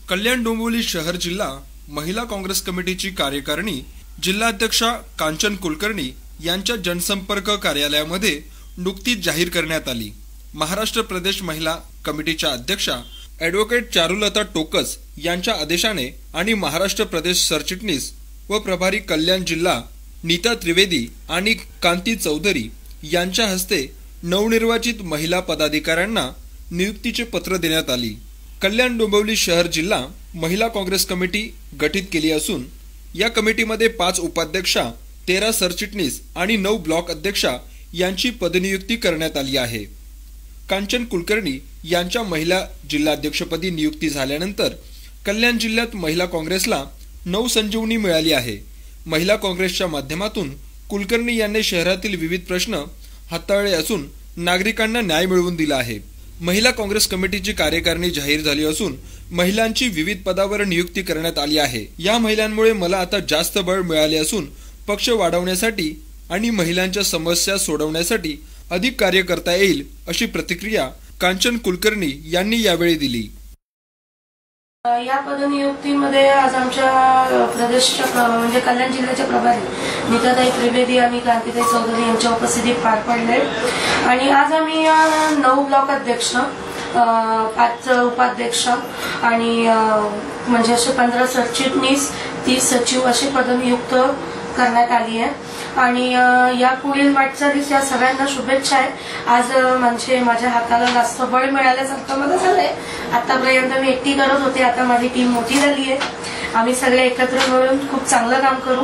कल्याण डोंबिवली शहर जिल्हा महिला काँग्रेस कमिटीची कार्यकारिणी जिल्हाध्यक्षा कांचन कुलकर्णी यांच्या जनसंपर्क कार्यालयामध्ये नुकतीच जाहीर करण्यात आली। महाराष्ट्र प्रदेश महिला कमिटीच्या अध्यक्षा ॲडव्होकेट चारुलता टोकस यांच्या आदेशाने आणि महाराष्ट्र प्रदेश सरचिटणीस व प्रभारी कल्याण जिल्हा नीता त्रिवेदी आणि कांती चौधरी यांच्या हस्ते नवनिर्वाचित महिला पदाधिकाऱ्यांना नियुक्तीचे पत्र देण्यात आली। कल्याण डोंबिवली शहर जिल्हा महिला काँग्रेस कमिटी गठीत केली असून या कमिटीमध्ये 5 उपाध्यक्षा, 13 सरचिटणीस आणि 9 ब्लॉक अध्यक्षा यांची पदनियुक्ती करण्यात आली आहे। कांचन कुलकर्णी यांच्या महिला जिल्हाध्यक्षपदी नियुक्ती झाल्यानंतर कल्याण जिल्ह्यात महिला काँग्रेसला नवसंजीवनी मिळाली आहे। महिला काँग्रेसच्या माध्यमातून कुलकर्णी यांनी शहरातील विविध प्रश्न हाताळले असून नागरिकांना न्याय मिळवून दिला आहे। महिला काँग्रेस कमिटीची कार्यकारिणी जाहीर झाली असून महिलांची विविध पदावर नियुक्ती करण्यात आली आहे। या महिलांमुळे मला आता जास्त बळ मिळाले असून पक्ष वाढवण्यासाठी आणि महिलांच्या समस्या सोडवण्यासाठी अधिक कार्य करता येईल अशी प्रतिक्रिया कांचन कुलकर्णी यांनी यावेळी दिली। या पदनियुक्तीमध्ये आज आमच्या प्रदेशच्या म्हणजे कल्याण जिल्ह्याच्या प्रभारी नीताताई त्रिवेदी आणि कांतीताई चौधरी यांच्या उपस्थितीत पार पडले आणि आज आम्ही 9 ब्लॉक अध्यक्ष, 5 उपाध्यक्ष आणि म्हणजे असे 15 सरचिटणीस, 30 सचिव अशी पदनियुक्त करण्यात आली आहे आणि या पुढील वाटचालीस या सगळ्यांना शुभेच्छा आहे। आज म्हणजे माझ्या हाताला जास्त बळ मिळाल्यासारखं मला झालंय। आतापर्यंत मी एकटी करत होते, आता माझी टीम मोठी झाली आहे। आम्ही सगळे एकत्र मिळून खूप चांगलं काम करू।